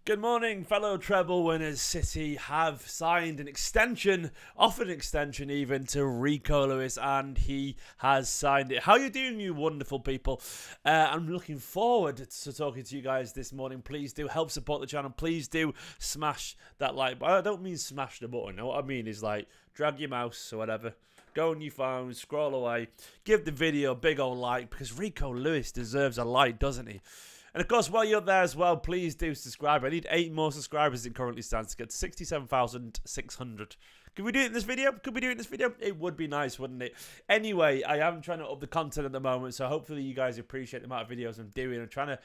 Good morning, fellow treble winners. City have signed an extension, offered an extension even, to Rico Lewis, and he has signed it. How are you doing, you wonderful people? I'm looking forward to talking to you guys this morning. Please do help support the channel. Please do smash that like button. I don't mean smash the button. What I mean is like drag your mouse or whatever. Go on your phone, scroll away, give the video a big old like, because Rico Lewis deserves a like, doesn't he? And of course, while you're there as well, please do subscribe. I need 8 more subscribers as it currently stands to get to 67,600. Could we do it in this video? Could we do it in this video? It would be nice, wouldn't it? Anyway, I am trying to up the content at the moment, so hopefully you guys appreciate the amount of videos I'm doing. I'm trying to,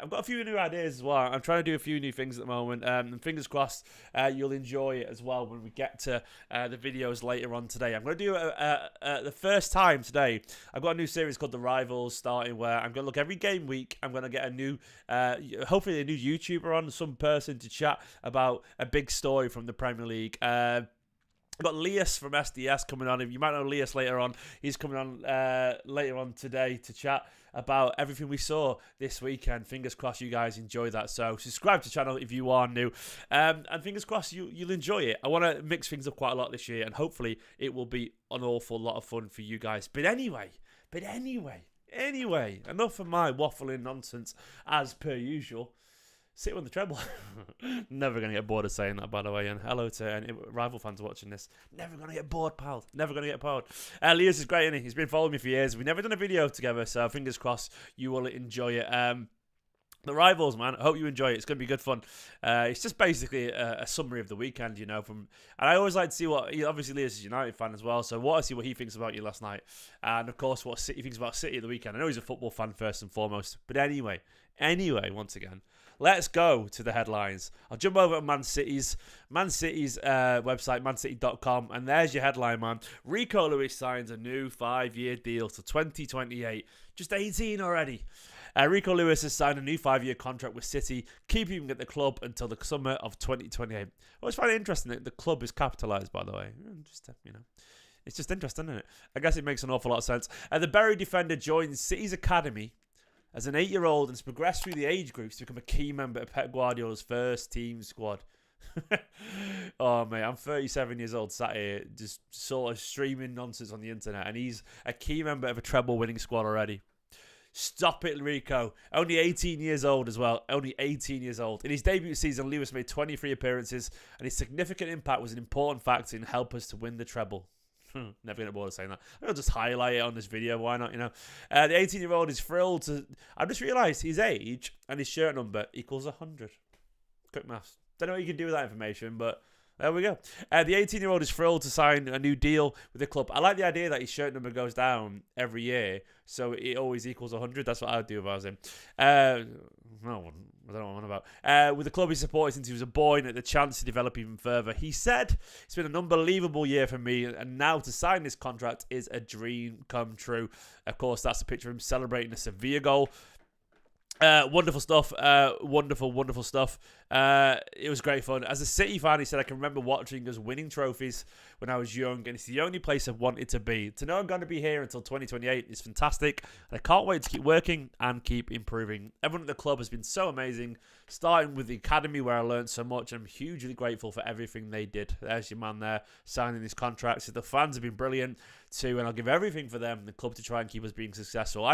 I've got a few new ideas as well. I'm trying to do a few new things at the moment. And fingers crossed, you'll enjoy it as well when we get to the videos later on today. I'm going to do the first time today. I've got a new series called The Rivals starting, where I'm going to look every game week. I'm going to get a new, hopefully a new YouTuber on, some person to chat about a big story from the Premier League. I've got Lewis from SDS coming on. You might know Lewis later on. He's coming on later on today to chat about everything we saw this weekend. Fingers crossed you guys enjoy that. So subscribe to the channel if you are new. And fingers crossed you'll enjoy it. I want to mix things up quite a lot this year, and hopefully it will be an awful lot of fun for you guys. But anyway, enough of my waffling nonsense as per usual. Sit on the treble. Never going to get bored of saying that, by the way. And hello to any rival fans watching this. Never going to get bored, pal. Never going to get bored. Lewis is great, isn't he? He's been following me for years. We've never done a video together, so fingers crossed you will enjoy it. The Rivals, man. I hope you enjoy it. It's going to be good fun. It's just basically a summary of the weekend, you know. And I always like to see what... Obviously, Lewis is a United fan as well, so I want to see what he thinks about you last night. And, of course, what City thinks about City at the weekend. I know he's a football fan first and foremost. But anyway, once again, let's go to the headlines. I'll jump over to Man City's website, mancity.com, and there's your headline, man. Rico Lewis signs a new 5-year deal to 2028. Just 18 already. Rico Lewis has signed a new 5-year contract with City, keeping him at the club until the summer of 2028. I always find it interesting that the club is capitalised, by the way. Just, it's just interesting, isn't it? I guess it makes an awful lot of sense. The Bury defender joins City's academy as an 8-year-old and has progressed through the age groups to become a key member of Pep Guardiola's first team squad. Oh, mate, I'm 37 years old, sat here, just sort of streaming nonsense on the internet, and he's a key member of a treble-winning squad already. Stop it, Rico. Only 18 years old as well. Only 18 years old. In his debut season, Lewis made 23 appearances, and his significant impact was an important factor in helping us to win the treble. Never going to bother saying that. I'll just highlight it on this video. Why not, you know? The 18-year-old is thrilled to... I just realised his age and his shirt number equals 100. Quick maths. Don't know what you can do with that information, but... There we go. The 18-year-old is thrilled to sign a new deal with the club. I like the idea that his shirt number goes down every year, so it always equals 100. That's what I would do if I was him. No, I don't know what I'm on about. With the club he supported since he was a boy and had the chance to develop even further. He said, "It's been an unbelievable year for me, and now to sign this contract is a dream come true." Of course, that's a picture of him celebrating a Sevilla goal. Wonderful stuff. Wonderful stuff. It was great fun. As a City fan, he said, "I can remember watching us winning trophies when I was young, and it's the only place I've wanted to be. To know I'm going to be here until 2028 is fantastic, and I can't wait to keep working and keep improving. Everyone at the club has been so amazing, starting with the academy where I learned so much. I'm hugely grateful for everything they did." There's your man there signing this contract. So the fans have been brilliant too, and I'll give everything for them, the club, to try and keep us being successful.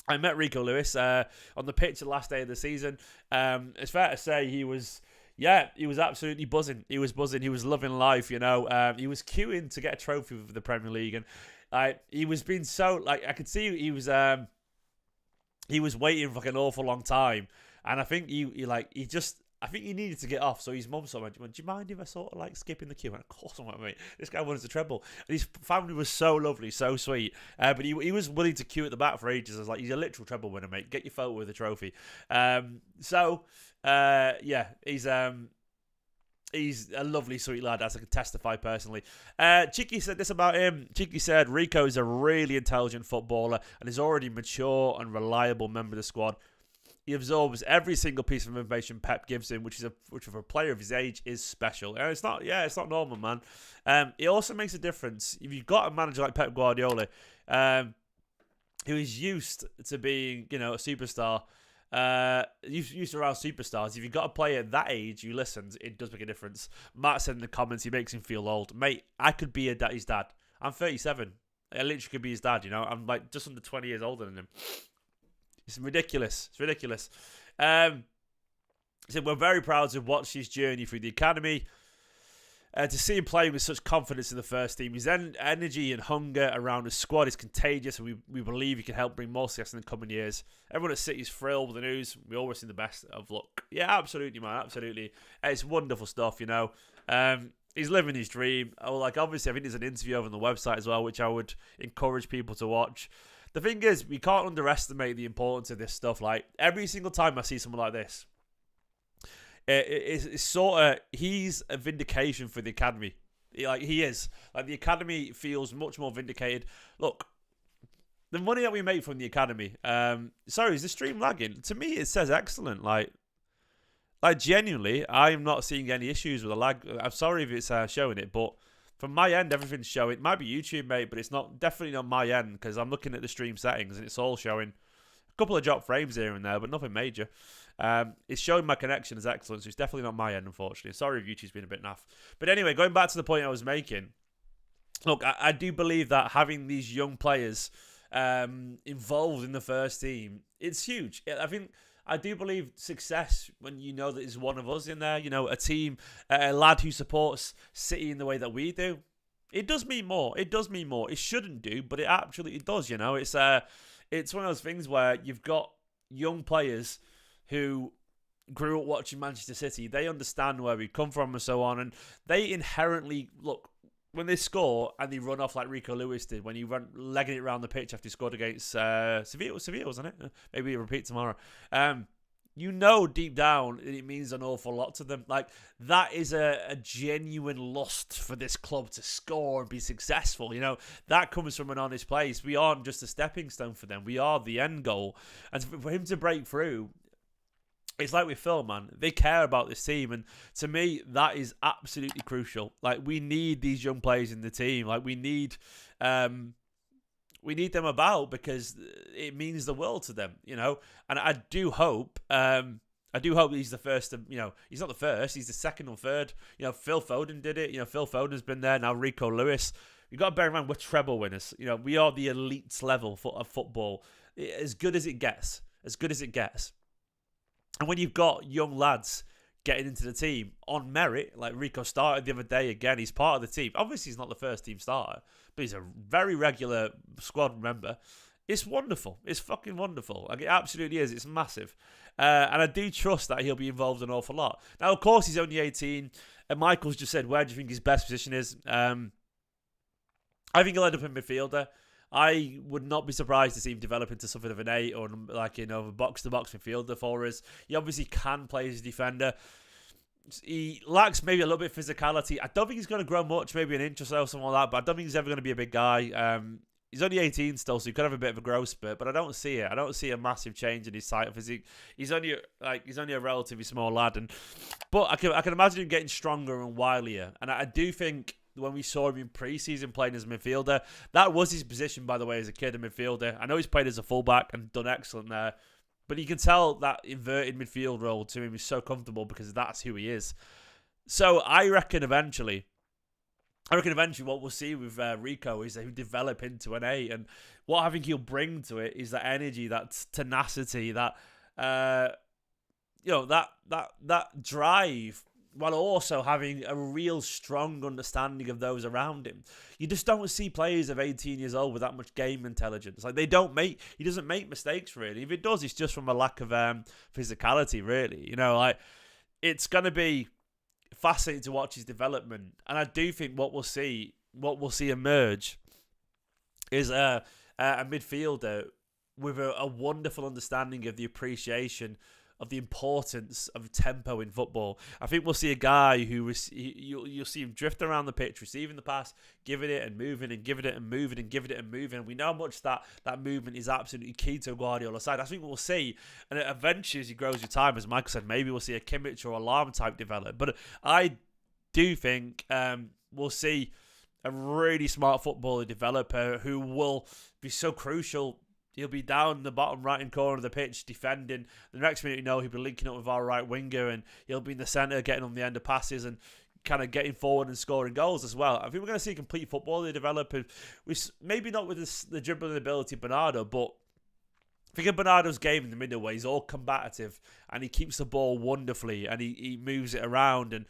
I met Rico Lewis on the pitch the last day of the season. It's fair to say he was absolutely buzzing. He was buzzing. He was loving life, you know. He was queuing to get a trophy for the Premier League, and he was being so, like, I could see he was waiting for like an awful long time, and I think I think he needed to get off, so his mum sort of went, "Do you mind if I sort of like skipping the queue?" And of course I went, mate. This guy wanted to treble. And his family was so lovely, so sweet. But he was willing to queue at the back for ages. I was like, he's a literal treble winner, mate. Get your photo with the trophy. He's a lovely, sweet lad, as I can testify personally. Chicky said this about him. Chicky said, "Rico is a really intelligent footballer and is already mature and reliable member of the squad. He absorbs every single piece of information Pep gives him, which for a player of his age is special." And it's not normal, man. It also makes a difference if you've got a manager like Pep Guardiola, who is used to being, you know, a superstar. Used around superstars. If you've got a player at that age, you listen, it does make a difference. Matt said in the comments, he makes him feel old. Mate, I could be his dad. I'm 37. I literally could be his dad, you know. I'm like just under 20 years older than him. It's ridiculous. It's ridiculous. So we're very proud to watch his journey through the academy. To see him playing with such confidence in the first team, his energy and hunger around the squad is contagious, and we believe he can help bring more success in the coming years. Everyone at City is thrilled with the news. We always see the best of luck. Yeah, absolutely, man, absolutely. It's wonderful stuff, you know. He's living his dream. Like, obviously, I think there's an interview over on the website as well, which I would encourage people to watch. The thing is, we can't underestimate the importance of this stuff. Like, every single time I see someone like this, it's sort of, he's a vindication for the academy. He is. Like, the academy feels much more vindicated. Look, the money that we make from the academy, sorry, is the stream lagging? To me, it says excellent. Like genuinely, I'm not seeing any issues with the lag. I'm sorry if it's showing it, but from my end, everything's showing. It might be YouTube, mate, but it's definitely not my end, because I'm looking at the stream settings and it's all showing a couple of drop frames here and there, but nothing major. It's showing my connection is excellent, so it's definitely not my end, unfortunately. Sorry if YouTube's been a bit naff. But anyway, going back to the point I was making, look, I do believe that having these young players involved in the first team, it's huge. I do believe success when you know that there's one of us in there, you know, a team, a lad who supports City in the way that we do. It does mean more. It does mean more. It shouldn't do, but it absolutely does, you know. It's one of those things where you've got young players who grew up watching Manchester City. They understand where we come from and so on, and they inherently, look, when they score and they run off like Rico Lewis did when he run legging it around the pitch after he scored against Sevilla, wasn't it? Maybe a repeat tomorrow. You know deep down it means an awful lot to them. Like, that is a genuine lust for this club to score and be successful. You know, that comes from an honest place. We aren't just a stepping stone for them. We are the end goal. And for him to break through, it's like with Phil, man. They care about this team, and to me, that is absolutely crucial. Like, we need these young players in the team. Like, we need them about, because it means the world to them, you know. And I do hope he's the first. You know, he's not the first. He's the second or third. You know, Phil Foden did it. You know, Phil Foden's been there now. Rico Lewis. You got to bear in mind, we're treble winners. You know, we are the elite level of football, as good as it gets. As good as it gets. And when you've got young lads getting into the team on merit, like Rico started the other day again, he's part of the team. Obviously, he's not the first team starter, but he's a very regular squad member. It's wonderful. It's fucking wonderful. Like, it absolutely is. It's massive. And I do trust that he'll be involved an awful lot. Now, of course, he's only 18. And Michael's just said, where do you think his best position is? I think he'll end up in midfielder. I would not be surprised to see him develop into something of an 8 or, like, you know, a box-to-box midfielder for us. He obviously can play as a defender. He lacks maybe a little bit of physicality. I don't think he's going to grow much, maybe an inch or so, something like that, but I don't think he's ever going to be a big guy. He's only 18 still, so he could have a bit of a growth spurt, but I don't see it. I don't see a massive change in his size or physique. He's only a relatively small lad, but I can imagine him getting stronger and wilier. And I do think when we saw him in pre-season playing as a midfielder, that was his position, by the way, as a kid, a midfielder. I know he's played as a fullback and done excellent there, but you can tell that inverted midfield role to him is so comfortable because that's who he is. So I reckon eventually what we'll see with Rico is that he'll develop into an 8, and what I think he'll bring to it is that energy, that tenacity, that that drive, while also having a real strong understanding of those around him. You just don't see players of 18 years old with that much game intelligence. Like, he doesn't make mistakes, really. If it does, it's just from a lack of physicality, really. You know, like, it's going to be fascinating to watch his development. And I do think what we'll see emerge is a midfielder with a wonderful understanding of the appreciation of the importance of tempo in football. I think we'll see a guy who you'll see him drift around the pitch, receiving the pass, giving it and moving and giving it and moving and giving it and moving. We know how much that movement is absolutely key to Guardiola's side. I think we'll see, and eventually as he grows with time, as Michael said, maybe we'll see a Kimmich or Alarm type develop. But I do think we'll see a really smart footballer developer who will be so crucial He'll be down the bottom right-hand corner of the pitch defending. The next minute, he'll be linking up with our right winger, and he'll be in the centre getting on the end of passes and kind of getting forward and scoring goals as well. I think we're going to see complete football develop. Maybe not with the dribbling ability of Bernardo, but I think of Bernardo's game in the middle where he's all combative and he keeps the ball wonderfully and he moves it around, and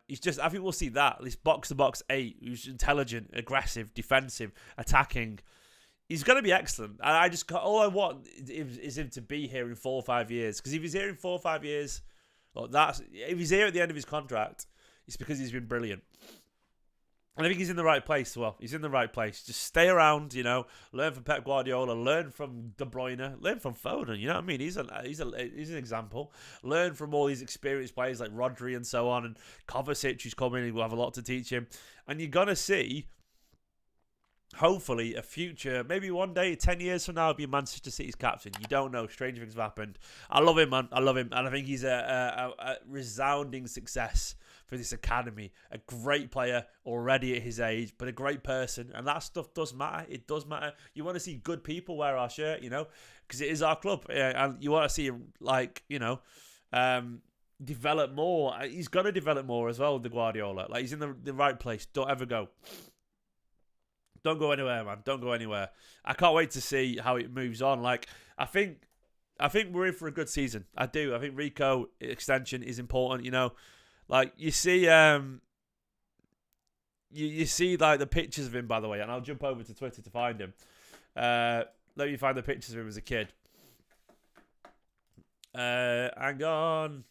he's just, I think we'll see that. This box-to-box 8, who's intelligent, aggressive, defensive, attacking. He's going to be excellent. And all I want is him to be here in 4 or 5 years. Because if he's here in 4 or 5 years, if he's here at the end of his contract, it's because he's been brilliant. And I think he's in the right place. Well, he's in the right place. Just stay around, learn from Pep Guardiola, learn from De Bruyne, learn from Foden. You know what I mean? He's an example. Learn from all these experienced players like Rodri and so on, and Kovacic, who's coming. He will have a lot to teach him. And you're gonna see, hopefully, a future, maybe one day, 10 years from now, he'll be Manchester City's captain. You don't know. Strange things have happened. I love him, man. I love him. And I think he's a resounding success for this academy. A great player already at his age, but a great person. And that stuff does matter. It does matter. You want to see good people wear our shirt, because it is our club. And you want to see him, develop more. He's going to develop more as well, the Guardiola. He's in the right place. Don't ever go. Don't go anywhere, man. Don't go anywhere. I can't wait to see how it moves on. I think we're in for a good season. I do. I think Rico extension is important. You see, you see the pictures of him, by the way, and I'll jump over to Twitter to find him. Let me find the pictures of him as a kid. Hang on.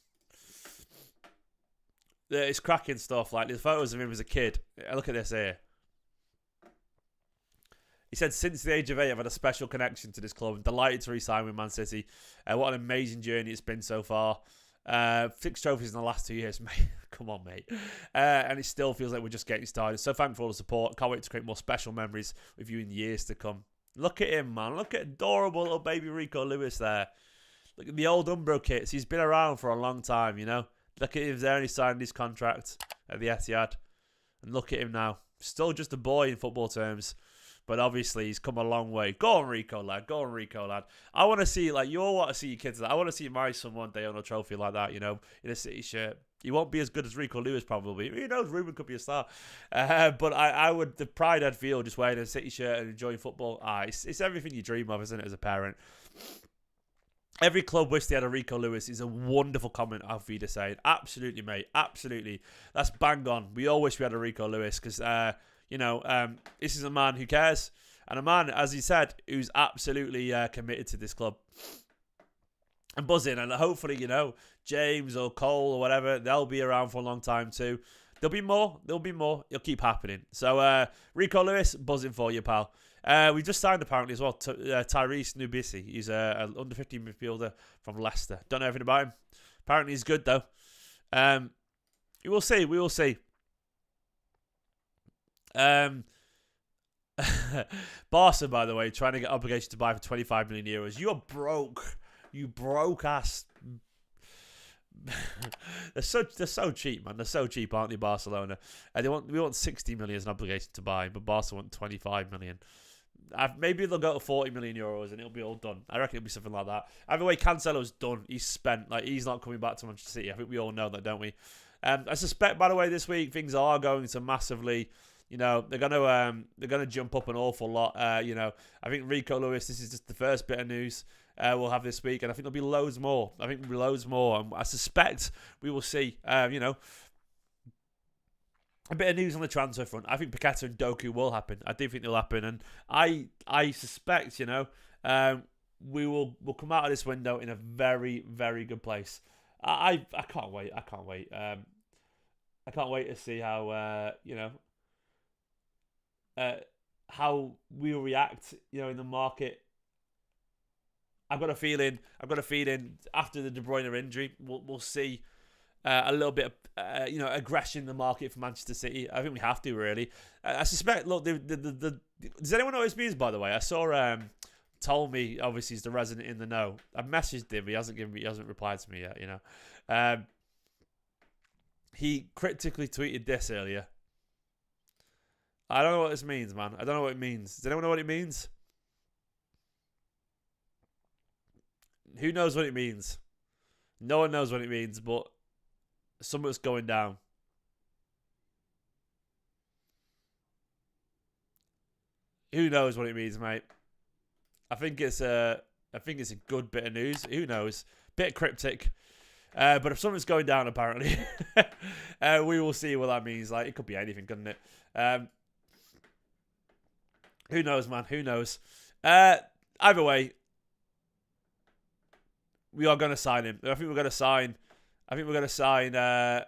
It's cracking stuff. There's photos of him as a kid. Look at this here. He said, since the age of 8, I've had a special connection to this club. I'm delighted to re-sign with Man City. What an amazing journey it's been so far. 6 trophies in the last 2 years, mate. Come on, mate. And it still feels like we're just getting started. So thankful for all the support. Can't wait to create more special memories with you in the years to come. Look at him, man. Look at adorable little baby Rico Lewis there. Look at the old Umbro kits. He's been around for a long time, Look at him there, and he signed his contract at the Etihad. And look at him now. Still just a boy in football terms. But obviously, he's come a long way. Go on, Rico, lad. Go on, Rico, lad. I want to see, you all want to see your kids. I want to see my son one day on a trophy like that, in a City shirt. He won't be as good as Rico Lewis, probably. Who knows? Ruben could be a star. But I would, the pride I'd feel just wearing a City shirt and enjoying football. It's everything you dream of, isn't it, as a parent? Every club wish they had a Rico Lewis is a wonderful comment, Alfida saying. Absolutely, mate. Absolutely. That's bang on. We all wish we had a Rico Lewis because, this is a man who cares. And a man, as he said, who's absolutely committed to this club. And buzzing. And hopefully, James or Cole or whatever, they'll be around for a long time too. There'll be more. It'll keep happening. So, Rico Lewis, buzzing for you, pal. We just signed, apparently, as well, Tyrese Nubisi. He's an under-15 midfielder from Leicester. Don't know anything about him. Apparently, he's good, though. We will see. Barca, by the way, trying to get obligation to buy for 25 million euros. You're broke. You broke ass. they're so cheap, man. They're so cheap, aren't they, Barcelona? We want 60 million as an obligation to buy, but Barca want 25 million. Maybe they'll go to 40 million euros and it'll be all done. I reckon it'll be something like that. Either way, Cancelo's done. He's spent. He's not coming back to Manchester City. I think we all know that, don't we? I suspect, by the way, this week things are going to massively. They're gonna jump up an awful lot. I think Rico Lewis. This is just the first bit of news we'll have this week, and I think there'll be loads more. And I suspect we will see. A bit of news on the transfer front. I think Paqueta and Doku will happen. I do think they'll happen, and I suspect we'll come out of this window in a very, very good place. I can't wait. I can't wait. I can't wait to see how how we'll react, in the market. I've got a feeling after the De Bruyne injury, we'll see a little bit of aggression in the market for Manchester City. I think we have to, really. I suspect. Look, does anyone know what this means? By the way, I saw told me, obviously he's the resident in the know. I messaged him. He hasn't replied to me yet. He critically tweeted this earlier. I don't know what this means, man. I don't know what it means. Does anyone know what it means? Who knows what it means? No one knows what it means, but something's going down. Who knows what it means, mate? I think it's a good bit of news. Who knows? Bit cryptic. But if something's going down, apparently, we will see what that means. Like, it could be anything, couldn't it? Who knows, man? Who knows? Either way, we are going to sign him. I think we're going to sign a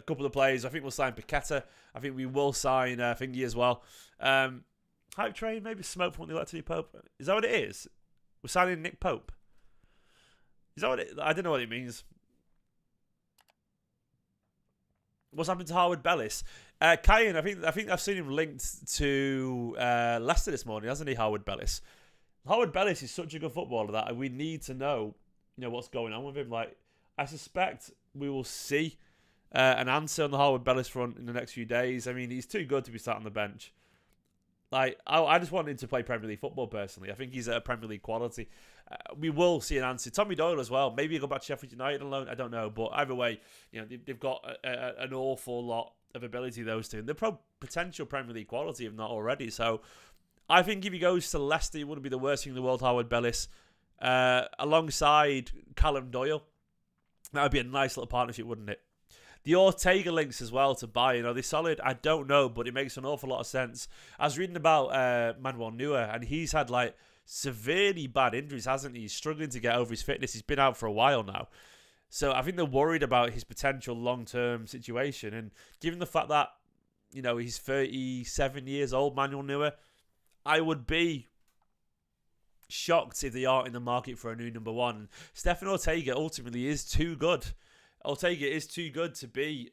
couple of players. I think we'll sign Paqueta. I think we will sign Thingy as well. Hype train, maybe Smoke from what they like to do, Pope. Is that what it is? We're signing Nick Pope. Is that what it... I don't know what it means. What's happened to Howard Bellis? Kyan, I think I've seen him linked to Leicester this morning, hasn't he, Howard Bellis? Howard Bellis is such a good footballer that we need to know, what's going on with him. Like, I suspect we will see an answer on the Howard Bellis front in the next few days. I mean, he's too good to be sat on the bench. Like, I just want him to play Premier League football, personally. I think he's at a Premier League quality. We will see an answer. Tommy Doyle as well. Maybe he'll go back to Sheffield United alone. I don't know. But either way, they've got an awful lot of ability, those two. And they're potential Premier League quality, if not already. So, I think if he goes to Leicester, it wouldn't be the worst thing in the world, Howard Bellis. Alongside Callum Doyle. That would be a nice little partnership, wouldn't it? The Ortega links as well to Bayern. Are they solid? I don't know, but it makes an awful lot of sense. I was reading about Manuel Neuer, and he's had like severely bad injuries, hasn't he? He's struggling to get over his fitness. He's been out for a while now. So I think they're worried about his potential long-term situation. And given the fact that, he's 37 years old, Manuel Neuer, I would be shocked if they aren't in the market for a new number one. Stefan Ortega ultimately is too good. Ortega is too good to be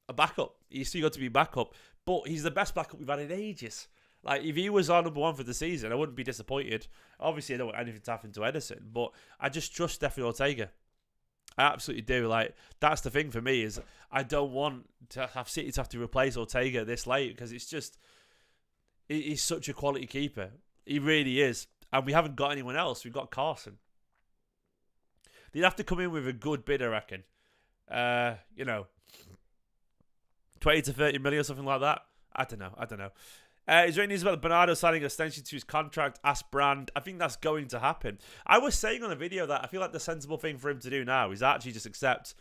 a backup. He's too good to be backup. But he's the best backup we've had in ages. Like, if he was our number one for the season, I wouldn't be disappointed. Obviously, I don't want anything to happen to Edison, but I just trust Stefan Ortega. I absolutely do. Like, that's the thing for me, is I don't want to have City to have to replace Ortega this late, because he's such a quality keeper. He really is. And we haven't got anyone else. We've got Carson. They'd have to come in with a good bid, I reckon. 20 to 30 million or something like that. I don't know. Is there any news about Bernardo signing an extension to his contract? Ask Brand. I think that's going to happen. I was saying on a video that I feel like the sensible thing for him to do now is actually just accept,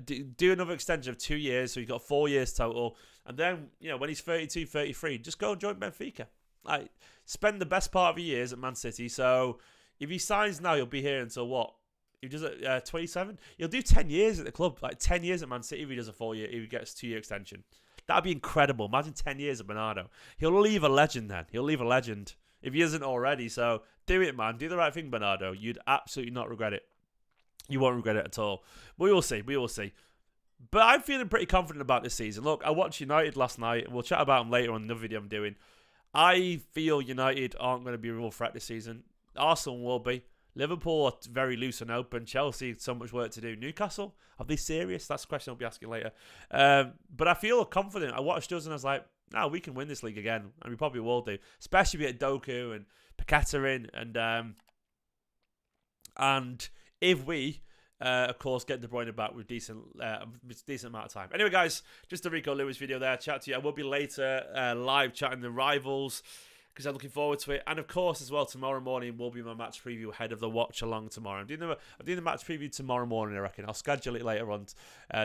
do another extension of 2 years, so he's got 4 years total. And then, when he's 32, 33, just go and join Benfica. Like, spend the best part of your years at Man City. So if he signs now, he'll be here until what? If he does it 27, he'll do 10 years at the club, like 10 years at Man City. If he does a 4 year, if he gets a 2 year extension, that'd be incredible. Imagine 10 years at Bernardo. He'll leave a legend then. He'll leave a legend if he isn't already. So do it, man. Do the right thing, Bernardo. You'd absolutely not regret it. You won't regret it at all. We will see. We will see. But I'm feeling pretty confident about this season. Look, I watched United last night. We'll chat about them later on another video I'm doing. I feel United aren't going to be a real threat this season. Arsenal will be. Liverpool are very loose and open. Chelsea, so much work to do. Newcastle, are they serious? That's a question I'll be asking later. But I feel confident. I watched us and I was like, no, we can win this league again. And we probably will do. Especially if we get Doku and Paqueta in. And if we, of course, get De Bruyne back with decent amount of time. Anyway, guys, just a Rico Lewis video there. Chat to you. I will be later live chatting the rivals, because I'm looking forward to it. And of course, as well, tomorrow morning will be my match preview ahead of the watch along tomorrow. I'm doing the match preview tomorrow morning, I reckon. I'll schedule it later on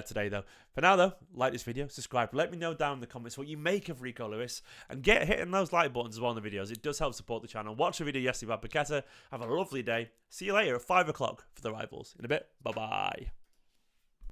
today, though. For now, though, like this video, subscribe. Let me know down in the comments what you make of Rico Lewis. And get hitting those like buttons as well in the videos. It does help support the channel. Watch the video yesterday about Paqueta. Have a lovely day. See you later at 5 o'clock for the rivals. In a bit. Bye-bye.